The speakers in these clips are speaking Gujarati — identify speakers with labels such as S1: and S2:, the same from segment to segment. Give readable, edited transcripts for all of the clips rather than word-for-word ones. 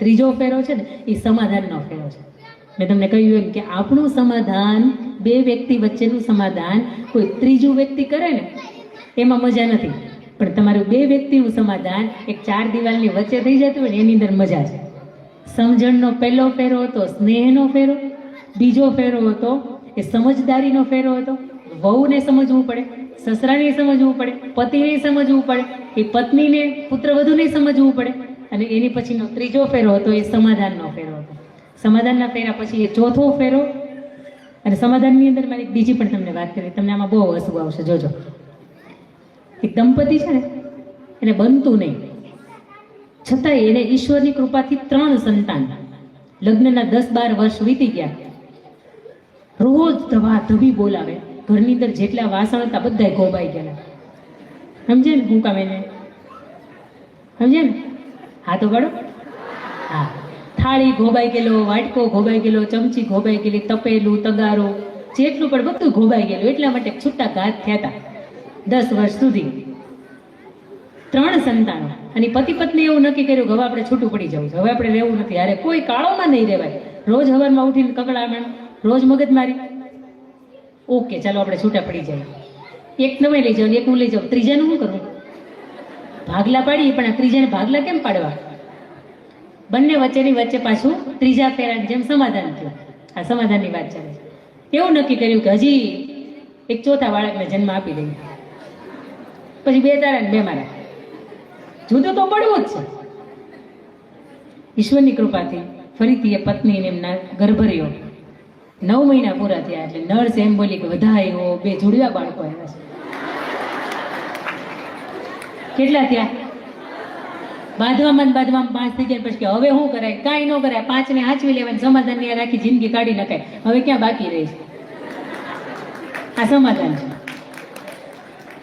S1: ત્રીજો ફેરો છે ને એ સમાધાનનો ફેરો છે. મેં તમને કહ્યું એમ કે આપણું સમાધાન, બે વ્યક્તિ વચ્ચેનું સમાધાન કોઈ ત્રીજું વ્યક્તિ કરે ને એમાં મજા નથી, પણ તમારું બે વ્યક્તિનું સમાધાન એક ચાર દિવાલની વચ્ચે થઈ જતું હોય ને એની અંદર મજા છે. સમજણનો પહેલો ફેરો હતો સ્નેહનો ફેરો, બીજો ફેરો હતો એ સમજદારીનો ફેરો હતો. વહુને સમજવું પડે, સસરાને સમજવું પડે, પતિને સમજવું પડે, એ પત્નીને પુત્રવધુને સમજવું પડે, અને એની પછીનો ત્રીજો ફેરો હતો એ સમાધાનનો ફેરો હતો. સમાધાનના ફેરા પછી એ ચોથો ફેરો. અને સમાધાનની અંદર મારી બીજી પણ તમને વાત કરી, તમને આમાં બહુ હસવું આવશે, જોજો. એક દંપતી છે ને એને બનતું નહીં, છતાંય એને ઈશ્વરની કૃપાથી 3 સંતાન, લગ્નના 10-12 વર્ષ વીતી ગયા. રોજ ધબી બોલાવે, ઘરની અંદર જેટલા વાસણ હતા બધા ગોબાઈ ગયેલા. સમજે ને હું કામ એને? સમજે ને? હા તો પાડો. હા, થાળી ગોબાઈ ગયેલો, વાટકો ગોબાઈ ગયેલો, ચમચી ગોબાઈ ગયેલી, તપેલું, તગારો, જેટલું પણ બધું ગોબાઈ ગયેલું. એટલા માટે છૂટા ઘાત થયા હતા 10 વર્ષ સુધી. 3 સંતાનો. અને પતિ પત્ની એવું નક્કી કર્યું કે હવે આપણે છૂટું પડી જવું છે, હવે આપણે રહેવું નથી, અરે કોઈ કાળોમાં નહીં રહેવાય. રોજ હવારમાં ઉઠીને કકડામણ, રોજ મગજમારી. ઓકે ચાલો આપણે છૂટા પડી જાય. એક તમે લઈ જાઓ, એક હું લઈ જાઉં, ત્રીજાનું શું કરવું? ભાગલા પાડીએ, પણ આ ત્રીજાને ભાગલા કેમ પાડવા? બંને વચ્ચેની વચ્ચે પાછું ત્રીજા ફેરાની જેમ સમાધાન થયું. આ સમાધાનની વાત ચાલે છે. એવું નક્કી કર્યું કે હજી એક ચોથા બાળકને જન્મ આપી દઈએ, પછી 2 તારા ને 2 મારા. જુદું તો પડવું જ છે. ઈશ્વરની કૃપાથી ફરીથી એ પત્નીને એમના ગર્ભર્યો. 9 મહિના પૂરા થયા એટલે નર્સ એમ બોલી કે વધાયો 2 જુડવા બાળકો આવ્યા છે. કેટલા થયા? બાંધવામાં 5 થઈ ગયા. પછી હવે શું કરાય? કાંઈ ન કરાય, 5 ને હાચવી લેવાની, સમાધાનની આખી જિંદગી કાઢી નખાય. હવે ક્યાં બાકી રહી છે? આ સમાધાન છે.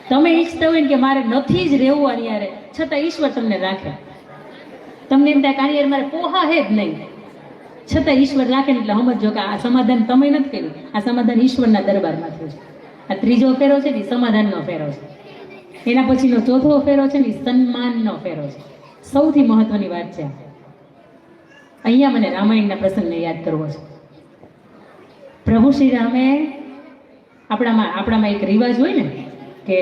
S1: તમે ઈચ્છતા હોય ને કે મારે નથી જ રહેવું આની યારે, છતાં ઈશ્વર તમને રાખે. તમને એમ થાય કે આની યાર મારે પોહા હે જ નહીં, છતાં ઈશ્વર રાખે ને એટલે સમજો કે આ સમાધાન તમે નથી કર્યું, આ સમાધાન ઈશ્વરના દરબારમાં થયું છે. આ ત્રીજો ફેરો છે ને સમાધાનનો ફેરો છે. એના પછીનો ચોથો ફેરો છે ને સન્માનનો ફેરો છે. સૌથી મહત્વની વાત છે. અહીંયા મને રામાયણના પ્રસંગને યાદ કરવો છે. પ્રભુ શ્રી રામે આપણામાં એક રિવાજ હોય ને કે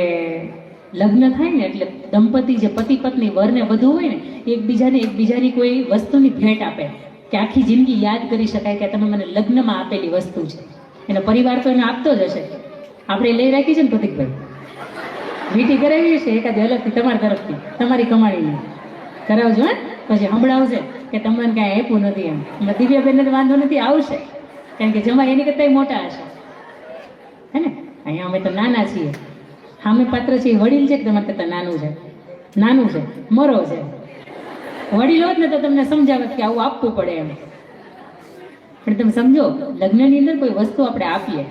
S1: લગ્ન થાય ને એટલે દંપતી જે પતિ પત્ની વર ને વધુ હોય ને એકબીજાની કોઈ વસ્તુની ભેટ આપે કે આખી જિંદગી યાદ કરી શકાય કે તમે મને લગ્નમાં આપેલી વસ્તુ છે. એનો પરિવાર તો એને આપતો જ હશે. આપણે લઈ રાખી છે ને પ્રતિકભાઈ, વીટી કરાવી છે એકાદ અલગથી તમારી તરફથી, તમારી કમાણીની કરાવજો. હે પછી સંભળાવશે કે તમને કાંઈ આપ્યું નથી એમ. એમાં દિવ્યાબેનને તો વાંધો નથી, આવશે, કારણ કે જમા એની કરતા મોટા હશે. હે ને? અહીંયા અમે તો નાના છીએ, સામે પાત્ર છે એ વડીલ છે કે તમારે કરતા નાનું છે, મરો છે. વડીલ હોત ને તો તમને સમજાવત કે આવું આપવું પડે એમ. પણ તમે સમજો, લગ્નની અંદર કોઈ વસ્તુ આપણે આપીએ,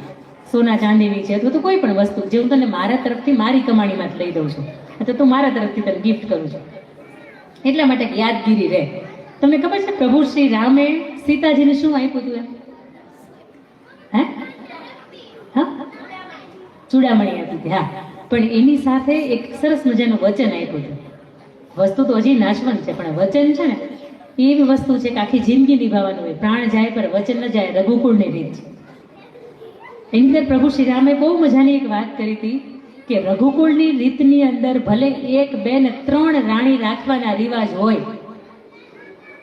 S1: સોના ચાંદીની છે અથવા તો કોઈ પણ વસ્તુ જે હું તને મારા તરફથી મારી કમાણીમાં લઈ દઉં છું, અથવા તું મારા તરફથી તને ગિફ્ટ કરું છું, એટલા માટે યાદગીરી રહે. તમને ખબર છે પ્રભુ શ્રી રામે સીતાજીને શું આપ્યું હતું એમ? હે? હા, ચૂડામણી આપી હતી. હા, પણ એની સાથે એક સરસ મજાનું વચન આપ્યું હતું. વસ્તુ તો હજી નાશવંત છે, પણ વચન છે ને એવી વસ્તુ છે કે આખી જિંદગી નિભાવવાનું હોય. પ્રાણ જાય પર વચન ન જાય, રઘુકુળની રીત છે. એની અંદર પ્રભુ શ્રી રામે બહુ મજાની એક વાત કરી હતી કે રઘુકુળની રીતની અંદર ભલે 1, 2 ને 3 રાણી રાખવાના રિવાજ હોય,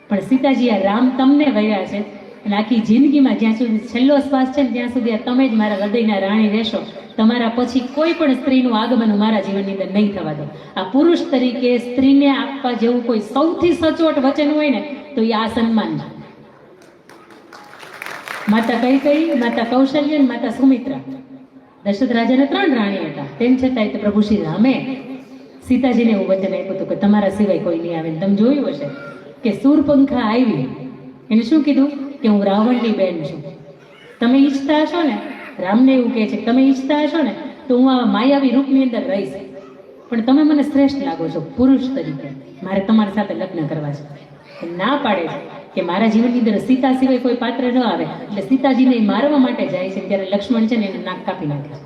S1: પણ સીતાજી આ રામ તમને વયા છે અને આખી જિંદગીમાં જ્યાં સુધી છેલ્લો શ્વાસ છે ને ત્યાં સુધી તમે જ મારા હૃદયના રાણી રહેશો. તમારા પછી કોઈ પણ સ્ત્રીનું આગમન મારા જીવનની અંદર નહીં થવા દો. આ પુરુષ તરીકે સ્ત્રીને આપવા જેવું કોઈ સૌથી સચોટ વચન હોય ને તો એ આ સન્માન છે. માતા કૈકેયી, માતા કૌશલ્ય અને માતા સુમિત્રા, દશરથ રાજાને 3 રાણી હતા. તેમ છતાંય તો પ્રભુ શ્રી રામે સીતાજીને એવું વચન આપ્યું હતું કે તમારા સિવાય કોઈ નહીં આવે. તમે જોયું હશે કે શૂરપંખા આવી, એને શું કીધું કે હું રાવણની બેન છું. તમે ઈચ્છતા હશો ને, રામને એવું કહે છે, તમે ઈચ્છતા હશો ને તો હું આ માયાવી રૂપની અંદર રહીશ, પણ તમે મને શ્રેષ્ઠ લાગો છો પુરુષ તરીકે, મારે તમારી સાથે લગ્ન કરવા છે. ના પાડે છે કે મારા જીવનની અંદર સીતા સિવાય કોઈ પાત્ર ન આવે. એટલે સીતાજીને મારવા માટે જાય છે ત્યારે લક્ષ્મણ છે ને એને નાક કાપી નાખે છે.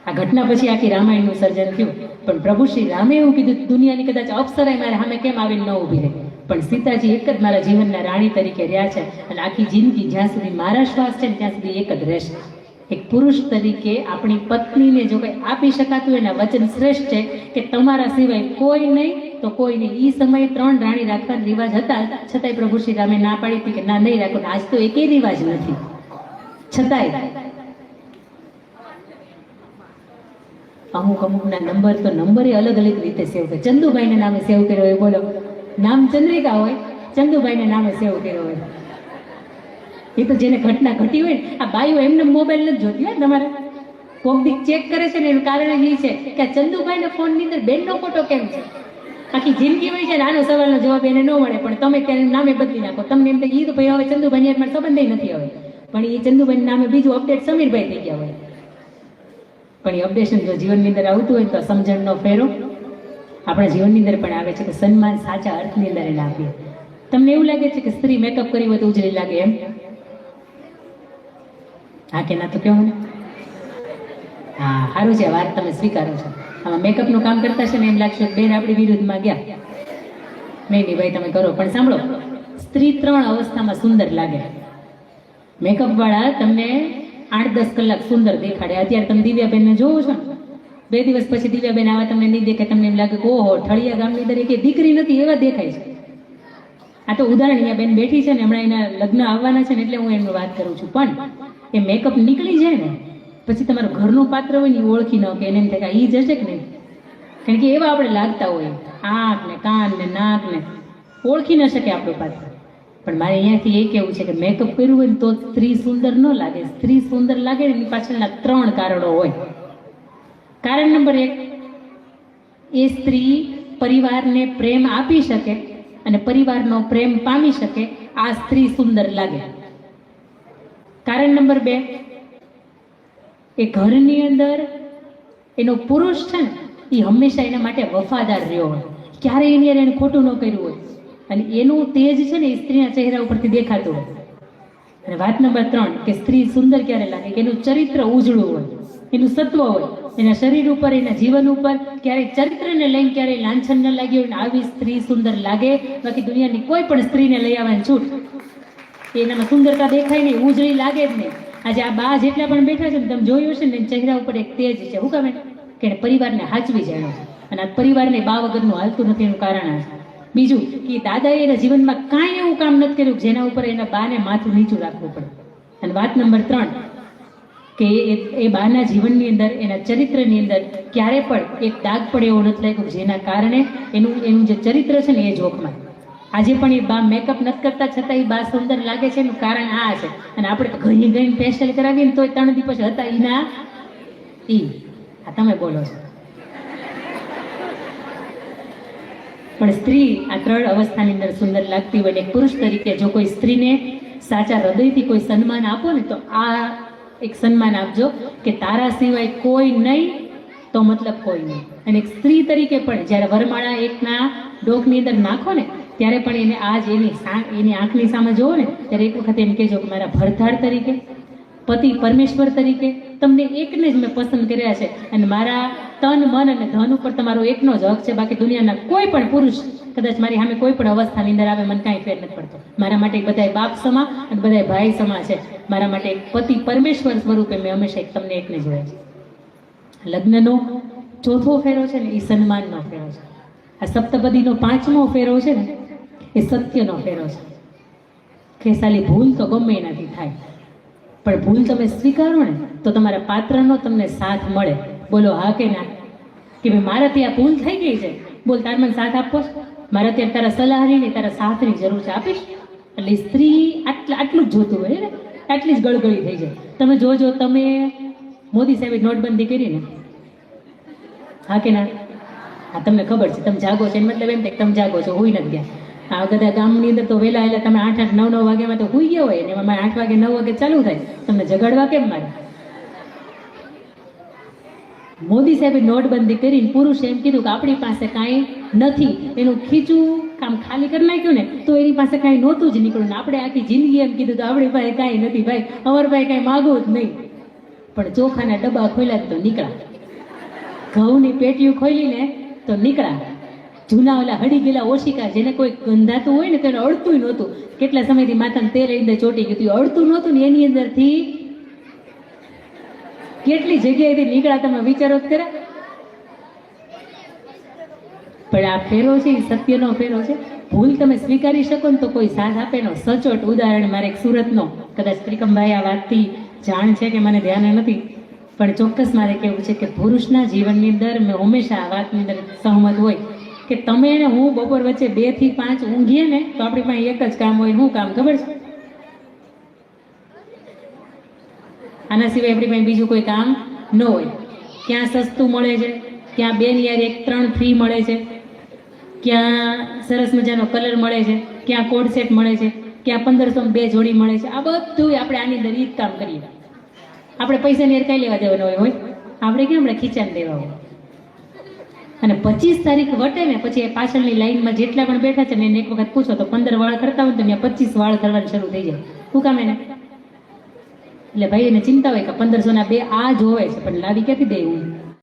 S1: આ ઘટના પછી આખી રામાયણનું સર્જન થયું. પણ પ્રભુ શ્રી રામે એવું કીધું દુનિયાની કદાચ અપ્સરાય મારે સામે કેમ આવીને ન ઊભી રહે, પણ સીતાજી એક જ મારા જીવનના રાણી તરીકે રહ્યા છે અને આખી જિંદગી જ્યાં સુધી મારા શ્વાસ છે ને ત્યાં સુધી એક જ રહેશે. એક પુરુષ તરીકે આપણી પત્નીને જો કંઈ આપી શકાતું એના વચન શ્રેષ્ઠ છે કે તમારા સિવાય કોઈ નહીં તો કોઈ નહીં. એ સમયે 3 રાણી રાખવાના રિવાજ હતા, છતાંય પ્રભુ શ્રી રામે ના પાડી હતી કે ના, નહીં રાખો. આજ તો એકેય રિવાજ નથી, છતાંય અમુકના નંબર તો નંબરે અલગ અલગ રીતે સેવ કરે. ચંદુભાઈને નામે સેવ કર્યો હોય, બોલો, નામ ચંદ્રિકા હોય, ચંદુભાઈને નામે સેવ કર્યો હોય. એ તો જેને ઘટના ઘટી હોય ને, આ બાઈઓ એમને મોબાઈલ નથી જોતી હોય. તમારે કોક દી ચેક કરે છે ને એનું કારણ એ છે કે આ ચંદુભાઈના ફોનની અંદર બેનનો ફોટો કેમ છે. આખી જિંદગી હોય છે ને આનો સવાલનો જવાબ એને ન મળે, પણ તમે ત્યારે નામે બદલી નાખો. તમને એમ થાય એ તો ભાઈ હવે ચંદુભાઈની હાથમાં સંબંધ નથી હવે, પણ એ ચંદુભાઈના નામે બીજું અપડેટ સમીરભાઈ થઈ ગયા હોય. પણ એ અપડેશન જો જીવનની અંદર આવતું હોય તો સમજણનો ફેરો આપણા જીવનની અંદર પણ આવે છે કે સન્માન સાચા અર્થની અંદર એને આપીએ. તમને એવું લાગે છે કે સ્ત્રી મેકઅપ કરી હોય તો ઉજળી લાગે એમ? હા કે ના? તો કેવું ને? હા, સારું છે, વાત તમે સ્વીકારો છો. આમાં મેકઅપનું કામ કરતા છે ને એમ લાગશે બેન આપણી વિરુદ્ધમાં ગયા. નહીં ભાઈ, તમે કરો. પણ સાંભળો, સ્ત્રી 3 અવસ્થામાં સુંદર લાગે. મેકઅપ વાળા તમને 8-10 કલાક સુંદર દેખાડે. અત્યારે તમે દિવ્યાબેનને જોવો છો ને, 2 દિવસ પછી દિવ્યાબેન આવા તમને નહીં દેખાય. તમને એમ લાગે કે ઓહો, ઠળિયા ગામની અંદર એક દીકરી નથી એવા દેખાય છે. આ તો ઉદાહરણ, અહીંયા બેન બેઠી છે ને, હમણાં એના લગ્ન આવવાના છે ને એટલે હું એમની વાત કરું છું. પણ એ મેકઅપ નીકળી જાય ને પછી તમારું ઘરનું પાત્ર હોય ને એ ઓળખી ન કે એને એમ થાય કે એ જશે કે નહીં. કારણ કે એવા આપણે લાગતા હોય, આંખ ને કાન ને નાક ને ઓળખી ન શકે આપણું પાત્ર. પણ મારે અહીંયાથી એ કહેવું છે કે મેકઅપ કર્યું હોય ને તો સ્ત્રી સુંદર ન લાગે. સ્ત્રી સુંદર લાગે ને એની પાછળના 3 કારણો હોય. કારણ નંબર 1, એ સ્ત્રી પરિવારને પ્રેમ આપી શકે અને પરિવારનો પ્રેમ પામી શકે, આ સ્ત્રી સુંદર લાગે. કારણ નંબર 2, એ ઘરની અંદર એનો પુરુષ છે ને એ હંમેશા એના માટે વફાદાર રહ્યો હોય, ક્યારેય એની એને ખોટું ન કર્યું હોય અને એનું તેજ છે ને એ સ્ત્રીના ચહેરા ઉપરથી દેખાતું હોય. અને વાત નંબર 3 કે સ્ત્રી સુંદર ક્યારે લાગે કે એનું ચરિત્ર ઉજળું હોય, એનું સત્વ હોય, એના શરીર ઉપર, એના જીવન ઉપર ક્યારેય ચરિત્રને લઈને ક્યારેય લાંછન ન લાગ્યું હોય ને આવી સ્ત્રી સુંદર લાગે. બાકી દુનિયાની કોઈ પણ સ્ત્રીને લઈ આવવાની છૂટ, એનામાં સુંદરતા દેખાય નહીં, ઉજળી લાગે જ નહીં. આજે આ બા જેટલા પણ બેઠા છે ને, તમે જોયું હશે ને ચહેરા ઉપર એક તેજ છે. શું કામ? કે પરિવારને હાચવી જાય અને આ પરિવારને બા વગરનું હાલતું નથી. એનું કારણ આ છે. બીજું કે દાદાએ એના જીવનમાં કાંઈ એવું કામ નથી કર્યું જેના ઉપર એના બાને માથું નીચું રાખવું પડે. અને વાત નંબર 3 કે એ બાના જીવનની અંદર, એના ચરિત્રની અંદર ક્યારે પણ એક દાગ પડે એવો નથી લાગ્યો જેના કારણે એનું જે ચરિત્ર છે ને એ જોખમાં. આજે પણ એ બા મેકઅપ નથી કરતા છતાં એ બા સુંદર લાગે છે. એનું કારણ આ છે. અને આપણે તો ઘણી ઘણી ફેશિયલ કરાવીએ ને તોય 3 દિવસ હતા એના આ તમે બોલો છો. પણ સ્ત્રી આ 3 અવસ્થાની અંદર સુંદર લાગતી હોય. એક પુરુષ તરીકે જો કોઈ સ્ત્રીને સાચા હૃદયથી કોઈ સન્માન આપો ને તો આ એક સન્માન આપજો કે તારા સિવાય કોઈ નહીં તો મતલબ કોઈ નહીં. અને એક સ્ત્રી તરીકે પણ જ્યારે વરમાળા એકના ડોકની અંદર નાખો ને ત્યારે પણ એને આજ એની આંખની સામે જોવો ને ત્યારે એક વખત એમ કહેજો કે મારા ભરથાર તરીકે, પતિ પરમેશ્વર તરીકે તમને એકને જ મેં પસંદ કર્યા છે અને મારા તન, મન અને ધન ઉપર તમારો એકનો જ હક છે. બાકી દુનિયાના કોઈ પણ પુરુષ કદાચ મારી સામે કોઈ પણ અવસ્થાની અંદર આવે, મને કાંઈ ફેર નથી પડતો. મારા માટે બધાય બાપ સમા અને બધાય ભાઈ સમા છે. મારા માટે એક પતિ પરમેશ્વર સ્વરૂપે મેં હંમેશા તમને એકને જોયા છે. લગ્નનો 4થો ફેરો છે ને એ સન્માનનો ફેરો છે. આ સપ્તપદીનો 5મો ફેરો છે ને એ સત્યનો ફેરો છે. ખેસાલી ભૂલ તો ગમે એનાથી થાય, પણ ભૂલ તમે સ્વીકારો ને તો તમારા પાત્રનો તમને સાથ મળે. બોલો હા કે ના? કે ભાઈ મારા ત્યાં ભૂલ થઈ ગઈ છે, બોલ તાર મને સાથ આપો. મારા ત્યાં તારા સલાહની નહીં, તારા સાથની જરૂર છે, આપીશ. એટલે સ્ત્રી આટલું જ જોતું હોય ને, આટલી જ ગળગળી થઈ જાય. તમે જોજો, તમે મોદી સાહેબે નોટબંધી કરી ને, હા કે ના? હા, તમને ખબર છે તમે જાગો છો, મતલબ એમ થાય તમે જાગો છો, હુઈ નથી ગયા. આ બધા ગામની અંદર તો વહેલા એટલે તમે 8-8, 9-9 વાગ્યામાં તો હુઈ ગયા હોય ને, એમાં 8 વાગે 9 વાગે ચાલુ થાય. તમને જગાડવા કેમ મારે? મોદી સાહેબે નોટબંધી કરીને પુરુષે એમ કીધું કે આપણી પાસે કાંઈ નથી, એનું ખીચું કામ ખાલી કરી નાખ્યું ને તો એની પાસે કાંઈ નહોતું જ નીકળ્યું. ને આપણે આખી જિંદગી એમ કીધું તો આપણી પાસે કાંઈ નથી ભાઈ, અમારી પાસે કાંઈ માગવું જ નહીં. પણ ચોખાના ડબ્બા ખોલ્યા તો નીકળ્યા, ઘઉંની પેટીઓ ખોલીને તો નીકળ્યા. જૂના ઓલા હડી ગયેલા ઓશિકા જેને કોઈ ગંધાતું હોય ને તેને અડતું નહોતું, કેટલા સમયથી માથાને તેલ અંદર ચોટી ગયું હતું, અડતું નહોતું ને એની અંદરથી કેટલી જગ્યાએથી નીકળ્યા, તમે વિચારો જ ખરા. પણ આ ફેરો છે એ સત્યનો ફેરો છે. ભૂલ તમે સ્વીકારી શકો ને તો કોઈ સાથ આપે નો. સચોટ ઉદાહરણ મારે એક સુરતનો, કદાચ ત્રિકમભાઈ આ વાતથી જાણ છે કે મને ધ્યાન નથી, પણ ચોક્કસ મારે કહેવું છે કે પુરુષના જીવનની અંદર મેં હંમેશા આ વાતની અંદર સહમત હોય કે તમે ને હું બપોર વચ્ચે 2 થી 5 ઊંઘીએ ને તો આપણી પાસે એક જ કામ હોય. શું કામ ખબર છે? આના સિવાય આપણી પાસે બીજું કોઈ કામ ન હોય. ક્યાં સસ્તું મળે છે, ક્યાં 2 ની યાર 1 3 ફ્રી મળે છે, ક્યાં સરસ મજાનો કલર મળે છે, ક્યાં કોડ સેટ મળે છે, ક્યાં 1500 માં 2 જોડી મળે છે. આ બધું આપણે આની અંદર ઈ જ કામ કરીએ. આપણે પૈસાની યાર કઈ લેવા દેવાનો હોય? આપણે કેમ આપણે ખીચાને દેવા હોય. અને 25 તારીખ વટે ને પછી એ પાછળની લાઈનમાં જેટલા પણ બેઠા છે ને એને એક વખત પૂછો તો 15 વાળ કરતા હોય તો ત્યાં 25 વાળ કરવાનું શરૂ થઈ જાય. શું કામ એને? એટલે ભાઈ એને ચિંતા હોય કે 1500 ના 2 આ જ હોય છે, પણ લાવી ક્યાંથી દે હું?